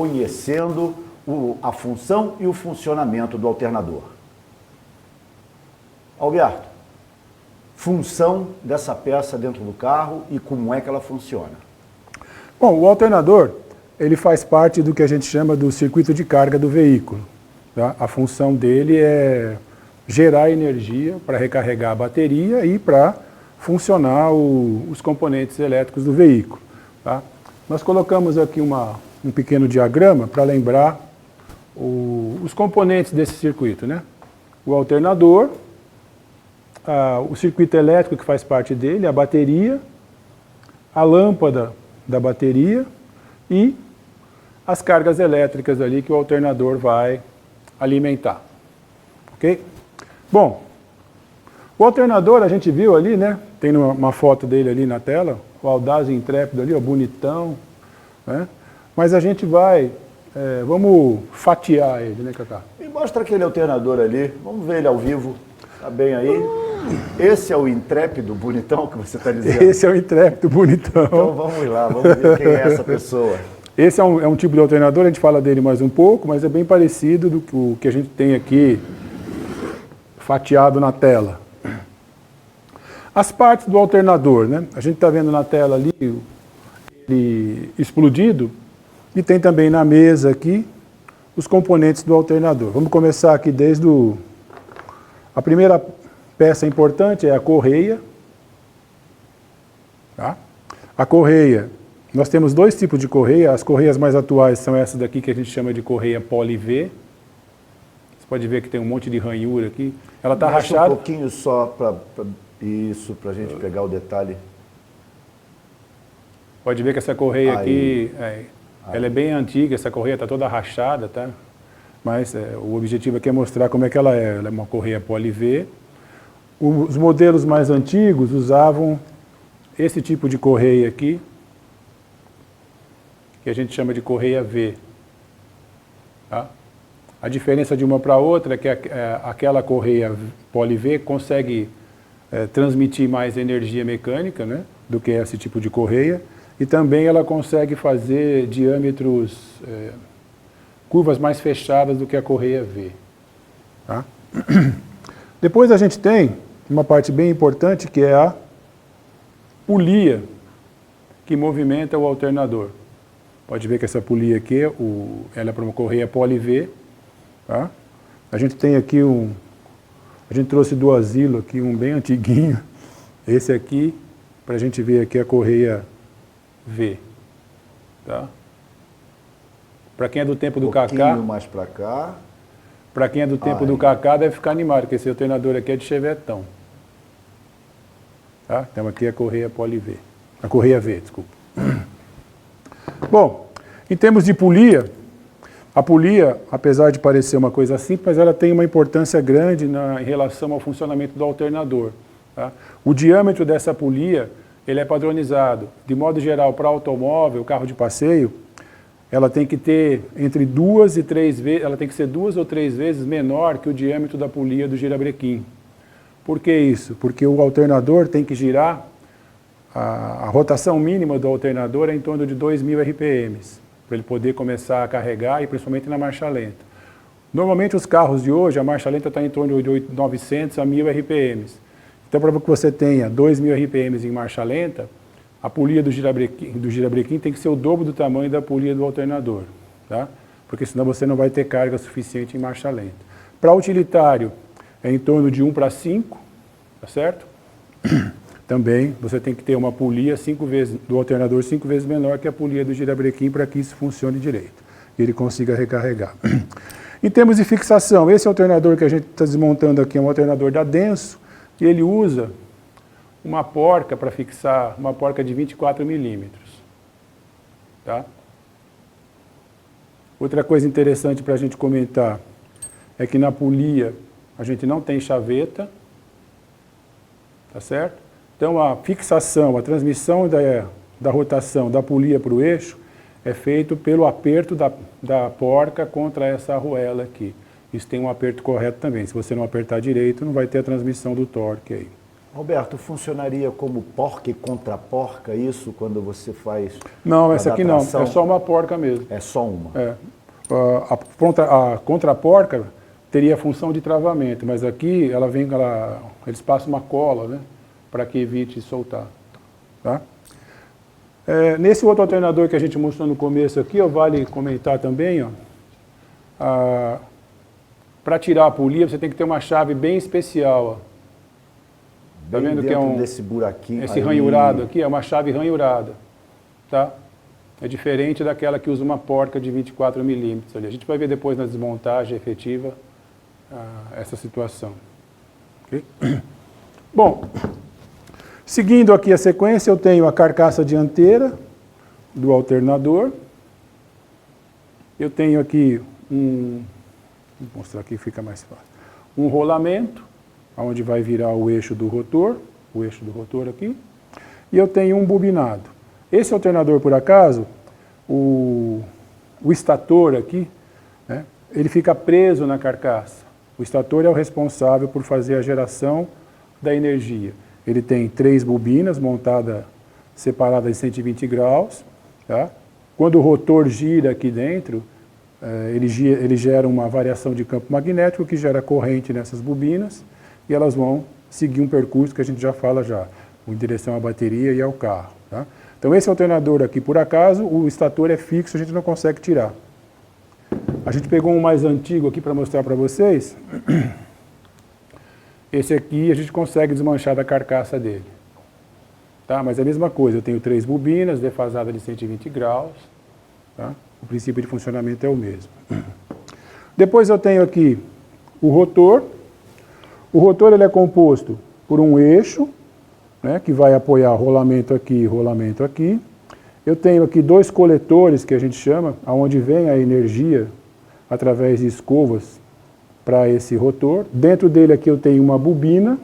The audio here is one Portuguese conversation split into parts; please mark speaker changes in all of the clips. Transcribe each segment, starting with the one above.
Speaker 1: conhecendo a função e o funcionamento do alternador. Alberto, função dessa peça dentro do carro e como é que ela funciona?
Speaker 2: Bom, o alternador, ele faz parte do que a gente chama do circuito de carga do veículo. Tá? A função dele é gerar energia para recarregar a bateria e para funcionar os componentes elétricos do veículo. Tá? Nós colocamos aqui um pequeno diagrama para lembrar os componentes desse circuito, né? O alternador, o circuito elétrico que faz parte dele, a bateria, a lâmpada da bateria e as cargas elétricas ali que o alternador vai alimentar. Ok? Bom, o alternador a gente viu ali, né? Tem uma foto dele ali na tela, o Audaz Intrépido ali, ó, bonitão, né? Mas a gente vai, vamos fatiar ele, né, Cacá?
Speaker 1: Me mostra aquele alternador ali, vamos ver ele ao vivo, tá bem aí? Esse é o Intrépido bonitão que você está dizendo?
Speaker 2: Esse é o Intrépido bonitão.
Speaker 1: Então vamos lá, vamos ver quem é essa pessoa.
Speaker 2: Esse é um tipo de alternador, a gente fala dele mais um pouco, mas é bem parecido do que o que a gente tem aqui fatiado na tela. As partes do alternador, né? A gente está vendo na tela ali ele explodido e tem também na mesa aqui os componentes do alternador. Vamos começar aqui desde a primeira peça importante é a correia. Tá? A correia, nós temos dois tipos de correia. As correias mais atuais são essas daqui que a gente chama de correia Poly-V. Você pode ver que tem um monte de ranhura aqui. Ela está rachada.
Speaker 1: Um pouquinho só para isso, para a gente pegar o detalhe.
Speaker 2: Pode ver que essa correia aqui, ela é bem antiga, essa correia está toda rachada, tá? Mas o objetivo aqui é mostrar como é que ela é. Ela é uma correia Poly-V. Os modelos mais antigos usavam esse tipo de correia aqui, que a gente chama de correia V. Tá? A diferença de uma para outra é que aquela correia Poly-V consegue transmitir mais energia mecânica, né, do que esse tipo de correia, e também ela consegue fazer diâmetros, curvas mais fechadas do que a correia V. Tá? Depois a gente tem uma parte bem importante que é a polia que movimenta o alternador. Pode ver que essa polia aqui, ela é para uma correia Poly-V. Tá? A gente tem aqui a gente trouxe do asilo aqui um bem antiguinho. Esse aqui, para a gente ver aqui a correia V. Tá? Para quem é do tempo do Kaká...
Speaker 1: Um pouquinho mais para cá.
Speaker 2: Para quem é do tempo do Kaká deve ficar animado, porque esse alternador aqui é de chevetão. Tá? Então aqui é a correia Poly-V. A correia V, desculpa. Bom, em termos de polia, a polia, apesar de parecer uma coisa simples, mas ela tem uma importância grande em relação ao funcionamento do alternador. Tá? O diâmetro dessa polia, ele é padronizado. De modo geral, para automóvel, carro de passeio, ela tem que ter entre 2 e 3 vezes, ela tem que ser 2 ou 3 vezes menor que o diâmetro da polia do girabrequim. Por que isso? Porque o alternador tem que girar, a rotação mínima do alternador é em torno de 2.000 RPMs, para ele poder começar a carregar, e principalmente na marcha lenta. Normalmente os carros de hoje, a marcha lenta está em torno de 900 a 1.000 RPMs. Então, para que você tenha 2.000 RPMs em marcha lenta, a polia do girabrequim tem que ser o dobro do tamanho da polia do alternador, tá? Porque senão você não vai ter carga suficiente em marcha lenta. Para utilitário, é em torno de 1:5, tá certo? Também você tem que ter uma polia do alternador 5 vezes menor que a polia do girabrequim para que isso funcione direito e ele consiga recarregar. Em termos de fixação, esse alternador que a gente está desmontando aqui é um alternador da Denso e ele usa uma porca para fixar, uma porca de 24 milímetros. Tá? Outra coisa interessante para a gente comentar é que na polia a gente não tem chaveta, tá certo? Então a fixação, a transmissão da rotação da polia para o eixo é feito pelo aperto da porca contra essa arruela aqui. Isso tem um aperto correto também. Se você não apertar direito, não vai ter a transmissão do torque aí.
Speaker 1: Roberto, funcionaria como porca e contra-porca isso quando você faz
Speaker 2: Não, essa aqui não,
Speaker 1: tração?
Speaker 2: é só uma porca mesmo.
Speaker 1: É só uma?
Speaker 2: É. A contra-porca teria a função de travamento, mas aqui eles passam uma cola, né, para que evite soltar. Tá? Nesse outro alternador que a gente mostrou no começo aqui, vale comentar também, para tirar a polia você tem que ter uma chave bem especial. Tá vendo que é
Speaker 1: desse buraquinho
Speaker 2: esse
Speaker 1: aí...
Speaker 2: ranhurado aqui é uma chave ranhurada, tá? É diferente daquela que usa uma porca de 24 milímetros ali. A gente vai ver depois na desmontagem efetiva essa situação. Okay? Bom, seguindo aqui a sequência, eu tenho a carcaça dianteira do alternador. Eu tenho aqui vou mostrar aqui, fica mais fácil. Um rolamento, onde vai virar o eixo do rotor aqui. E eu tenho um bobinado. Esse alternador, por acaso, o estator aqui, né, ele fica preso na carcaça. O estator é o responsável por fazer a geração da energia. Ele tem 3 bobinas separadas em 120 graus. Tá? Quando o rotor gira aqui dentro, ele gera uma variação de campo magnético que gera corrente nessas bobinas e elas vão seguir um percurso que a gente já fala em direção à bateria e ao carro. Tá? Então esse alternador aqui, por acaso, o estator é fixo, a gente não consegue tirar. A gente pegou um mais antigo aqui para mostrar para vocês. Esse aqui a gente consegue desmanchar da carcaça dele. Tá? Mas é a mesma coisa, eu tenho 3 bobinas, defasada de 120 graus. Tá? O princípio de funcionamento é o mesmo. Depois eu tenho aqui o rotor. O rotor ele é composto por um eixo, né, que vai apoiar rolamento aqui e rolamento aqui. Eu tenho aqui 2 coletores, que a gente chama, onde vem a energia através de escovas para esse rotor. Dentro dele aqui eu tenho uma bobina,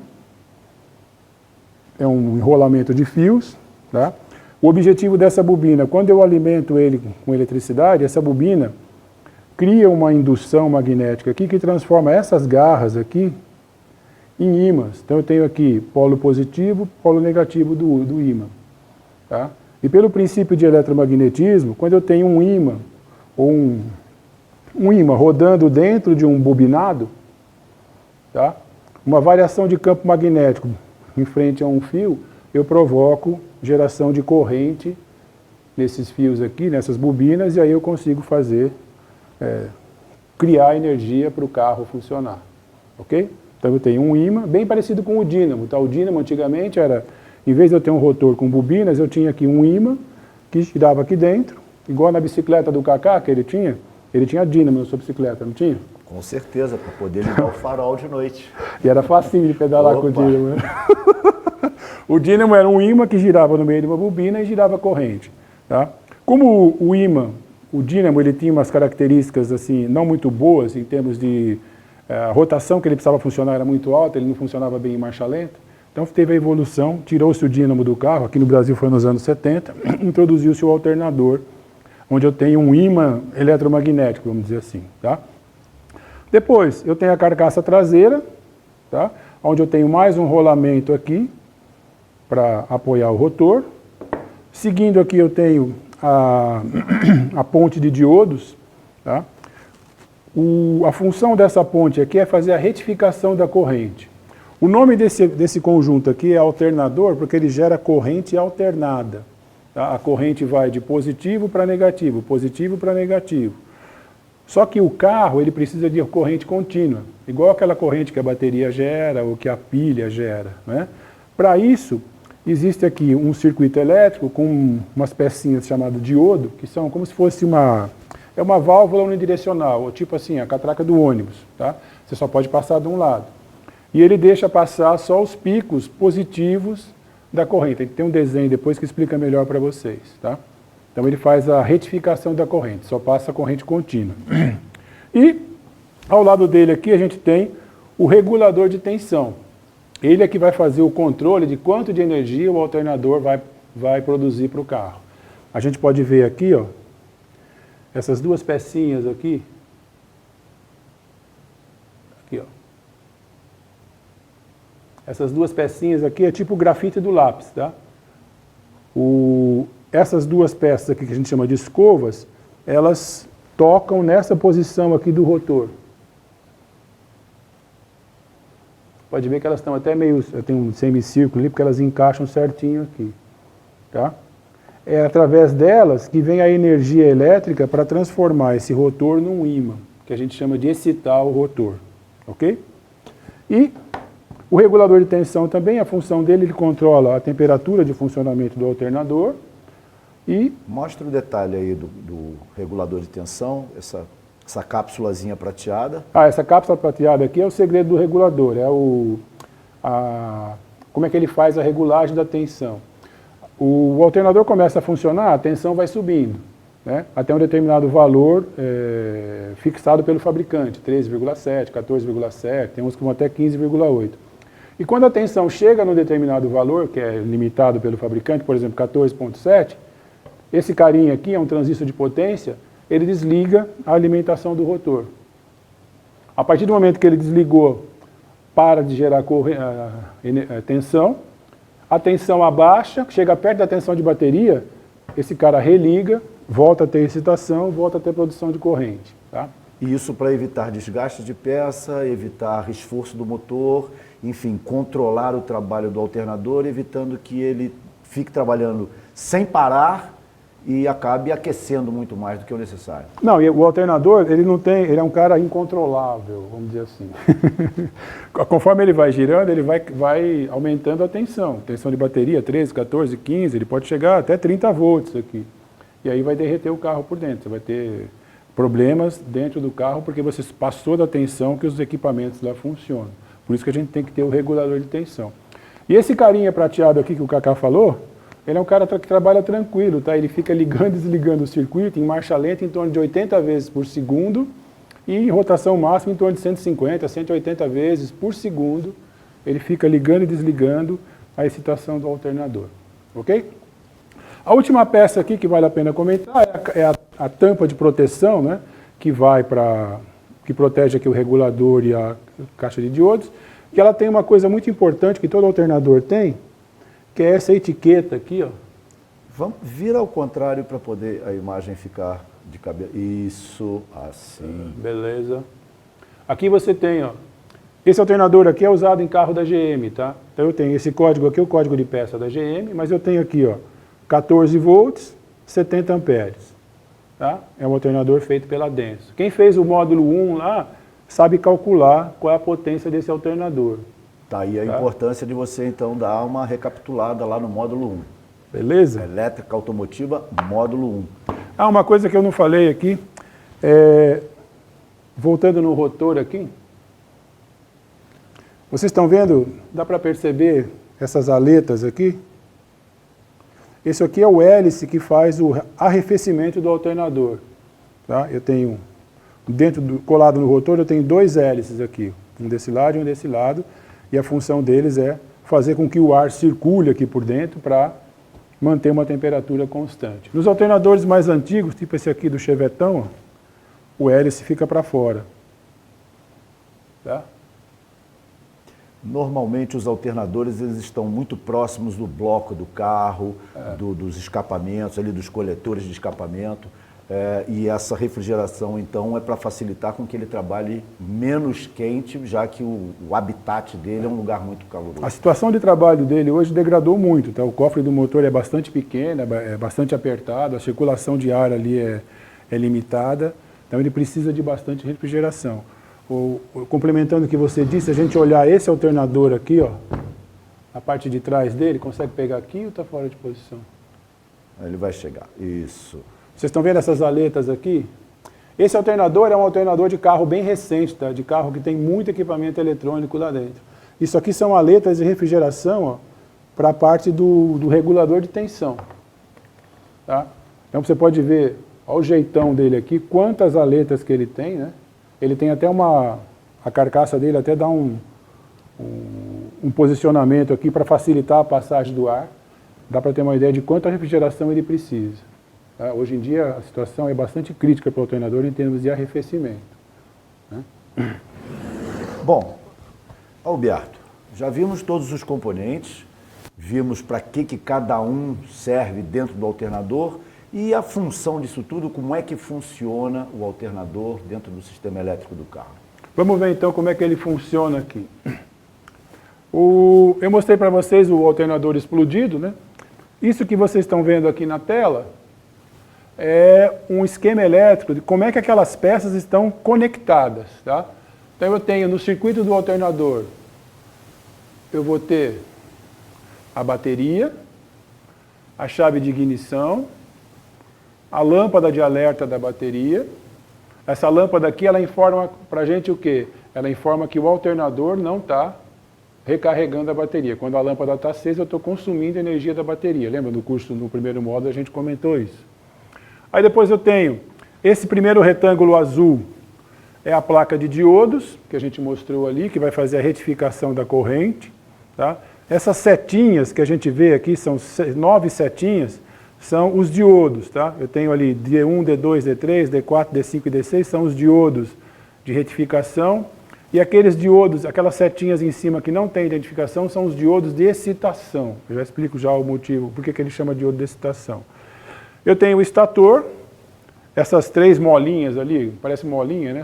Speaker 2: é um enrolamento de fios. Tá? O objetivo dessa bobina, quando eu alimento ele com eletricidade, essa bobina cria uma indução magnética aqui que transforma essas garras aqui em ímãs. Então eu tenho aqui polo positivo, polo negativo do ímã. Tá? E pelo princípio de eletromagnetismo, quando eu tenho um ímã, ou um ímã rodando dentro de um bobinado, tá? Uma variação de campo magnético em frente a um fio, eu provoco geração de corrente nesses fios aqui, nessas bobinas, e aí eu consigo criar energia para o carro funcionar. Ok? Então eu tenho um ímã, bem parecido com o dínamo. Tá? O dínamo antigamente era, em vez de eu ter um rotor com bobinas, eu tinha aqui um ímã que girava aqui dentro, igual na bicicleta do Kaká que ele tinha dínamo na sua bicicleta, não tinha?
Speaker 1: Com certeza, para poder ligar o farol de noite.
Speaker 2: E era facinho de pedalar com o dínamo. Né? O dínamo era um ímã que girava no meio de uma bobina e girava corrente. Tá? Como o dínamo, ele tinha umas características assim, não muito boas em termos de a rotação que ele precisava funcionar era muito alta, ele não funcionava bem em marcha lenta. Então teve a evolução, tirou-se o dínamo do carro, aqui no Brasil foi nos anos 70, introduziu-se o alternador, onde eu tenho um ímã eletromagnético, vamos dizer assim. Tá? Depois eu tenho a carcaça traseira, tá? Onde eu tenho mais um rolamento aqui, para apoiar o rotor. Seguindo aqui eu tenho a ponte de diodos. Tá? A função dessa ponte aqui é fazer a retificação da corrente. O nome desse conjunto aqui é alternador porque ele gera corrente alternada. Tá? A corrente vai de positivo para negativo, positivo para negativo. Só que o carro ele precisa de corrente contínua, igual aquela corrente que a bateria gera ou que a pilha gera. Né? Para isso, existe aqui um circuito elétrico com umas pecinhas chamadas diodo, que são como se fosse uma válvula unidirecional, ou tipo assim, a catraca do ônibus. Tá? Você só pode passar de um lado. E ele deixa passar só os picos positivos da corrente. Tem um desenho depois que explica melhor para vocês. Tá? Então ele faz a retificação da corrente, só passa a corrente contínua. E ao lado dele aqui a gente tem o regulador de tensão. Ele é que vai fazer o controle de quanto de energia o alternador vai produzir para o carro. A gente pode ver aqui, ó, essas duas pecinhas aqui. Aqui, ó. Essas duas pecinhas aqui é tipo o grafite do lápis, tá? Essas duas peças aqui que a gente chama de escovas, elas tocam nessa posição aqui do rotor. Pode ver que elas estão até meio, tem um semicírculo ali, porque elas encaixam certinho aqui, tá? É através delas que vem a energia elétrica para transformar esse rotor num ímã, que a gente chama de excitar o rotor, ok? E o regulador de tensão também, a função dele, ele controla a temperatura de funcionamento do alternador e...
Speaker 1: Mostra o detalhe aí do regulador de tensão, essa cápsulazinha prateada.
Speaker 2: Essa cápsula prateada aqui é o segredo do regulador, como é que ele faz a regulagem da tensão. O alternador começa a funcionar, a tensão vai subindo, né, até um determinado valor fixado pelo fabricante, 13,7, 14,7, tem uns que vão até 15,8. E quando a tensão chega num determinado valor, que é limitado pelo fabricante, por exemplo, 14,7, esse carinha aqui é um transistor de potência, ele desliga a alimentação do rotor. A partir do momento que ele desligou, para de gerar tensão, a tensão abaixa, chega perto da tensão de bateria, esse cara religa, volta a ter excitação, volta a ter produção de corrente. Tá?
Speaker 1: E isso para evitar desgaste de peça, evitar esforço do motor, enfim, controlar o trabalho do alternador, evitando que ele fique trabalhando sem parar e acabe aquecendo muito mais do que o necessário.
Speaker 2: Não, e o alternador, ele é um cara incontrolável, vamos dizer assim. Conforme ele vai girando, ele vai aumentando a tensão. Tensão de bateria, 13, 14, 15, ele pode chegar até 30 volts aqui. E aí vai derreter o carro por dentro, você vai ter problemas dentro do carro porque você passou da tensão que os equipamentos lá funcionam. Por isso que a gente tem que ter o regulador de tensão. E esse carinha prateado aqui que o Kaká falou, ele é um cara que trabalha tranquilo, tá? Ele fica ligando e desligando o circuito em marcha lenta em torno de 80 vezes por segundo e em rotação máxima em torno de 150, 180 vezes por segundo. Ele fica ligando e desligando a excitação do alternador, ok? A última peça aqui que vale a pena comentar é a tampa de proteção, né? Que protege aqui o regulador e a caixa de diodos. E ela tem uma coisa muito importante que todo alternador tem, que é essa etiqueta aqui, ó.
Speaker 1: Vamos virar ao contrário para poder a imagem ficar de cabeça. Isso, assim.
Speaker 2: Beleza. Aqui você tem, ó. Esse alternador aqui é usado em carro da GM, tá? Então eu tenho esse código aqui, o código de peça da GM, mas eu tenho aqui, ó, 14 volts, 70 amperes. Tá? É um alternador feito pela Denso. Quem fez o módulo 1 lá, sabe calcular qual é a potência desse alternador.
Speaker 1: Tá aí a importância de você, então, dar uma recapitulada lá no módulo 1.
Speaker 2: Beleza?
Speaker 1: Elétrica automotiva, módulo 1.
Speaker 2: Uma coisa que eu não falei aqui, voltando no rotor aqui, vocês estão vendo, dá para perceber essas aletas aqui? Esse aqui é o hélice que faz o arrefecimento do alternador. Tá? Eu tenho, colado no rotor, eu tenho dois hélices aqui, um desse lado e um desse lado, e a função deles é fazer com que o ar circule aqui por dentro para manter uma temperatura constante. Nos alternadores mais antigos, tipo esse aqui do Chevetão, ó, o hélice fica para fora. Tá?
Speaker 1: Normalmente os alternadores eles estão muito próximos do bloco do carro, dos escapamentos, ali dos coletores de escapamento, e essa refrigeração então é para facilitar com que ele trabalhe menos quente, já que o habitat dele é um lugar muito caloroso.
Speaker 2: A situação de trabalho dele hoje degradou muito, tá? O cofre do motor é bastante pequeno, é bastante apertado, a circulação de ar ali é limitada, então ele precisa de bastante refrigeração. Complementando o que você disse, a gente olhar esse alternador aqui, ó, a parte de trás dele, consegue pegar aqui ou está fora de posição?
Speaker 1: Ele vai chegar, isso.
Speaker 2: Vocês estão vendo essas aletas aqui? Esse alternador é um alternador de carro bem recente, tá? De carro que tem muito equipamento eletrônico lá dentro. Isso aqui são aletas de refrigeração para a parte do regulador de tensão. Tá? Então você pode ver, olha o jeitão dele aqui, quantas aletas que ele tem, né? Ele tem até a carcaça dele até dá um posicionamento aqui para facilitar a passagem do ar. Dá para ter uma ideia de quanta refrigeração ele precisa. Tá? Hoje em dia a situação é bastante crítica para o alternador em termos de arrefecimento. Né?
Speaker 1: Bom, Alberto, Já vimos todos os componentes, vimos para que cada um serve dentro do alternador e a função disso tudo, como é que funciona o alternador dentro do sistema elétrico do carro.
Speaker 2: Vamos ver então como é que ele funciona aqui. Eu mostrei para vocês o alternador explodido, né? Isso que vocês estão vendo aqui na tela é um esquema elétrico de como é que aquelas peças estão conectadas, tá? Então eu tenho no circuito do alternador, eu vou ter a bateria, a chave de ignição, a lâmpada de alerta da bateria. Essa lâmpada aqui, ela informa para a gente o quê? Ela informa que o alternador não está recarregando a bateria. Quando a lâmpada está acesa, eu estou consumindo energia da bateria. Lembra do curso, no primeiro módulo, a gente comentou isso. Aí depois eu tenho esse primeiro retângulo azul, é a placa de diodos, que a gente mostrou ali, que vai fazer a retificação da corrente. Tá? Essas setinhas que a gente vê aqui, são 9 setinhas, são os diodos. Tá? Eu tenho ali D1, D2, D3, D4, D5 e D6, são os diodos de retificação. E aqueles diodos, aquelas setinhas em cima que não tem identificação, são os diodos de excitação. Eu já explico já o motivo, por que ele chama de diodo de excitação. Eu tenho o estator, essas 3 molinhas ali, parece molinha, né?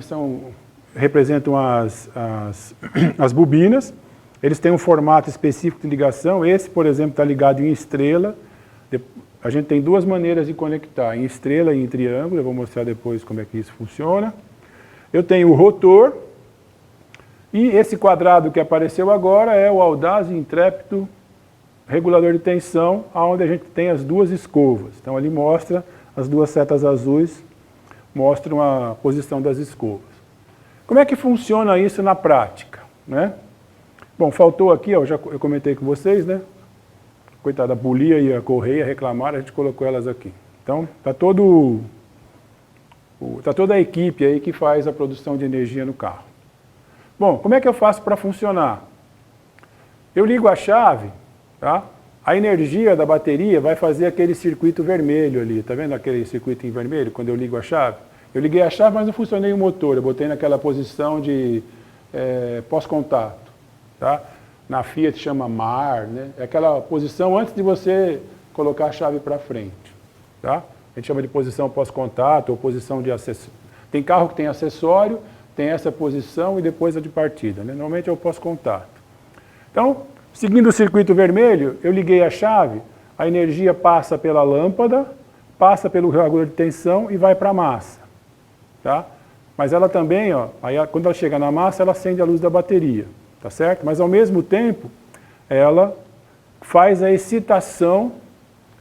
Speaker 2: Representam as bobinas. Eles têm um formato específico de ligação. Esse, por exemplo, está ligado em estrela. A gente tem 2 maneiras de conectar, em estrela e em triângulo. Eu vou mostrar depois como é que isso funciona. Eu tenho o rotor. E esse quadrado que apareceu agora é o audaz e intrépido regulador de tensão, onde a gente tem as 2 escovas. Então ali mostra as 2 setas azuis, mostram a posição das escovas. Como é que funciona isso na prática, né? Bom, faltou aqui, ó, eu comentei com vocês, né? Coitada, a polia e a correia reclamaram, a gente colocou elas aqui. Então, tá toda a equipe aí que faz a produção de energia no carro. Bom, como é que eu faço para funcionar? Eu ligo a chave, tá? A energia da bateria vai fazer aquele circuito vermelho ali, tá vendo aquele circuito em vermelho quando eu ligo a chave? Eu liguei a chave, mas não funcionei o motor, eu botei naquela posição de pós-contato, tá? Na Fiat chama MAR, né? É aquela posição antes de você colocar a chave para frente, tá? A gente chama de posição pós-contato ou posição de acessório. Tem carro que tem acessório, tem essa posição e depois a de partida, né? Normalmente é o pós-contato. Então, seguindo o circuito vermelho, eu liguei a chave, a energia passa pela lâmpada, passa pelo regulador de tensão e vai para a massa. Tá? Mas ela também, ó, aí quando ela chega na massa, ela acende a luz da bateria. Tá certo? Mas ao mesmo tempo, ela faz a excitação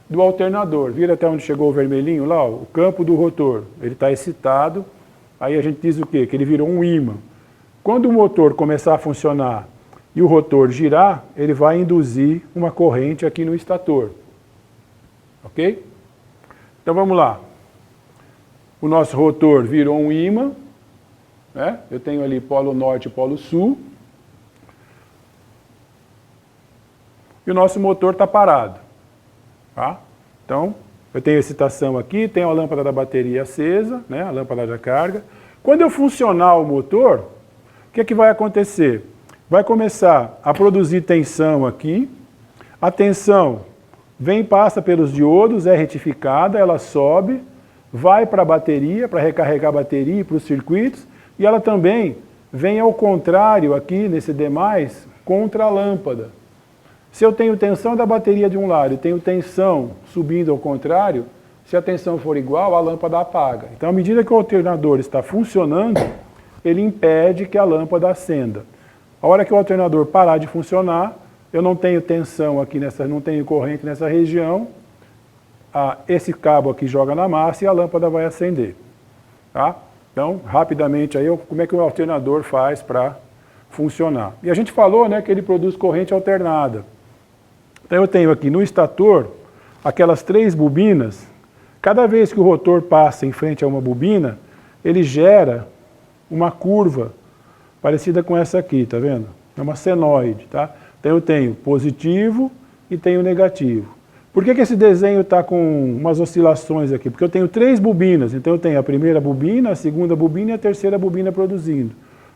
Speaker 2: do alternador. Vira até onde chegou o vermelhinho lá, ó, o campo do rotor. Ele está excitado. Aí a gente diz o quê? Que ele virou um ímã. Quando o motor começar a funcionar e o rotor girar, ele vai induzir uma corrente aqui no estator. Ok? Então vamos lá. O nosso rotor virou um ímã. Né? Eu tenho ali polo norte e polo sul. E o nosso motor está parado. Tá? Então, eu tenho excitação aqui, tenho a lâmpada da bateria acesa, né, a lâmpada da carga. Quando eu funcionar o motor, o que é que vai acontecer? Vai começar a produzir tensão aqui. A tensão vem, passa pelos diodos, é retificada, ela sobe, vai para a bateria, para recarregar a bateria e para os circuitos. E ela também vem ao contrário aqui, nesse D+, contra a lâmpada. Se eu tenho tensão da bateria de um lado e tenho tensão subindo ao contrário, se a tensão for igual, a lâmpada apaga. Então, à medida que o alternador está funcionando, ele impede que a lâmpada acenda. A hora que o alternador parar de funcionar, eu não tenho tensão aqui, não tenho corrente nessa região, esse cabo aqui joga na massa e a lâmpada vai acender. Tá? Então, rapidamente, aí, como é que o alternador faz para funcionar? E a gente falou, né, que ele produz corrente alternada. Então eu tenho aqui no estator aquelas 3 bobinas. Cada vez que o rotor passa em frente a uma bobina, ele gera uma curva parecida com essa aqui, tá vendo? É uma senoide, tá? Então eu tenho positivo e tenho negativo. Por que esse desenho está com umas oscilações aqui? Porque eu tenho 3 bobinas, então eu tenho a primeira bobina, a segunda bobina e a terceira bobina produzindo.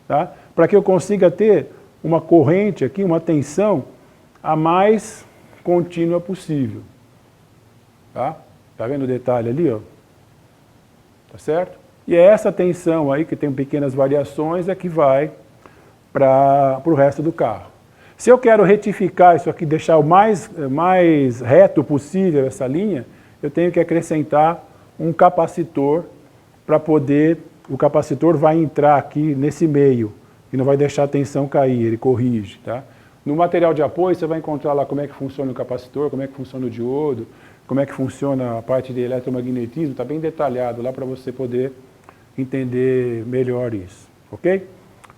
Speaker 2: Tá? Para que eu consiga ter uma corrente aqui, uma tensão a mais contínua possível. Tá vendo o detalhe ali, ó? Tá certo? E é essa tensão aí, que tem pequenas variações, é que vai para o resto do carro. Se eu quero retificar isso aqui, deixar o mais reto possível essa linha, eu tenho que acrescentar um capacitor para poder, o capacitor vai entrar aqui nesse meio e não vai deixar a tensão cair, ele corrige, tá? No material de apoio você vai encontrar lá como é que funciona o capacitor, como é que funciona o diodo, como é que funciona a parte de eletromagnetismo, está bem detalhado lá para você poder entender melhor isso, ok?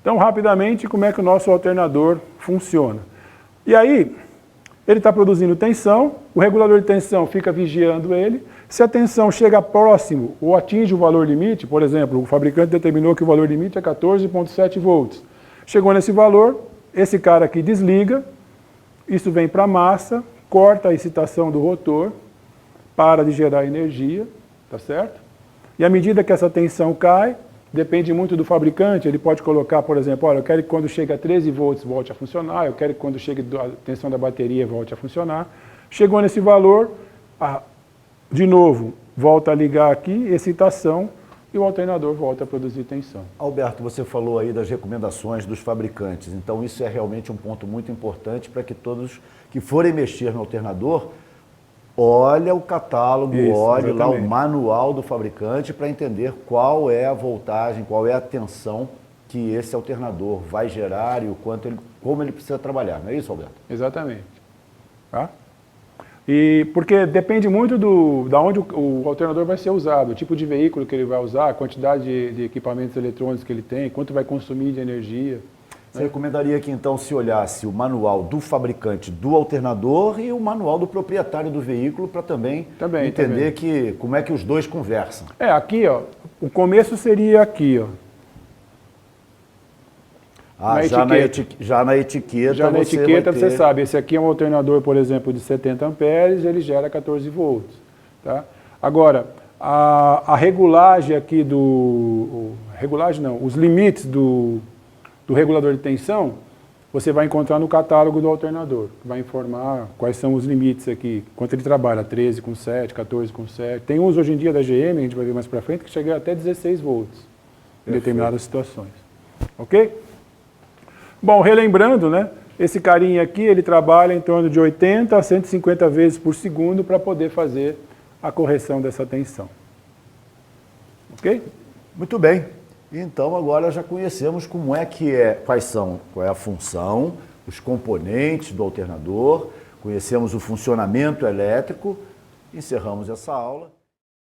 Speaker 2: Então, rapidamente, como é que o nosso alternador funciona. E aí, ele está produzindo tensão, o regulador de tensão fica vigiando ele. Se a tensão chega próximo ou atinge o valor limite, por exemplo, o fabricante determinou que o valor limite é 14,7 volts. Chegou nesse valor, esse cara aqui desliga, isso vem para a massa, corta a excitação do rotor, para de gerar energia, tá certo? E à medida que essa tensão cai, depende muito do fabricante, ele pode colocar, por exemplo, olha, eu quero que quando chegue a 13 volts volte a funcionar, eu quero que quando chegue a tensão da bateria volte a funcionar. Chegou nesse valor, de novo, volta a ligar aqui, excitação, e o alternador volta a produzir tensão.
Speaker 1: Alberto, você falou aí das recomendações dos fabricantes, então isso é realmente um ponto muito importante para que todos que forem mexer no alternador, olha o catálogo, olhe lá o manual do fabricante para entender qual é a voltagem, qual é a tensão que esse alternador vai gerar e o quanto como ele precisa trabalhar, não é isso, Alberto?
Speaker 2: Exatamente. Tá? E porque depende muito da onde o alternador vai ser usado, o tipo de veículo que ele vai usar, a quantidade de equipamentos eletrônicos que ele tem, quanto vai consumir de energia.
Speaker 1: Você recomendaria que então se olhasse o manual do fabricante do alternador e o manual do proprietário do veículo para também entender que como é que os dois conversam.
Speaker 2: Aqui, ó, o começo seria aqui, ó.
Speaker 1: Já na etiqueta
Speaker 2: você sabe, esse aqui é um alternador, por exemplo, de 70 amperes, ele gera 14 volts. Tá? Agora, a regulagem aqui os limites do regulador de tensão, você vai encontrar no catálogo do alternador, que vai informar quais são os limites aqui, quanto ele trabalha, 13 com 7, 14 com 7. Tem uns hoje em dia da GM, a gente vai ver mais para frente, que chega até 16 volts em determinadas situações. Ok? Bom, relembrando, né, esse carinha aqui, ele trabalha em torno de 80 a 150 vezes por segundo para poder fazer a correção dessa tensão. Ok?
Speaker 1: Muito bem. Então agora já conhecemos qual é a função, os componentes do alternador, conhecemos o funcionamento elétrico, encerramos essa aula.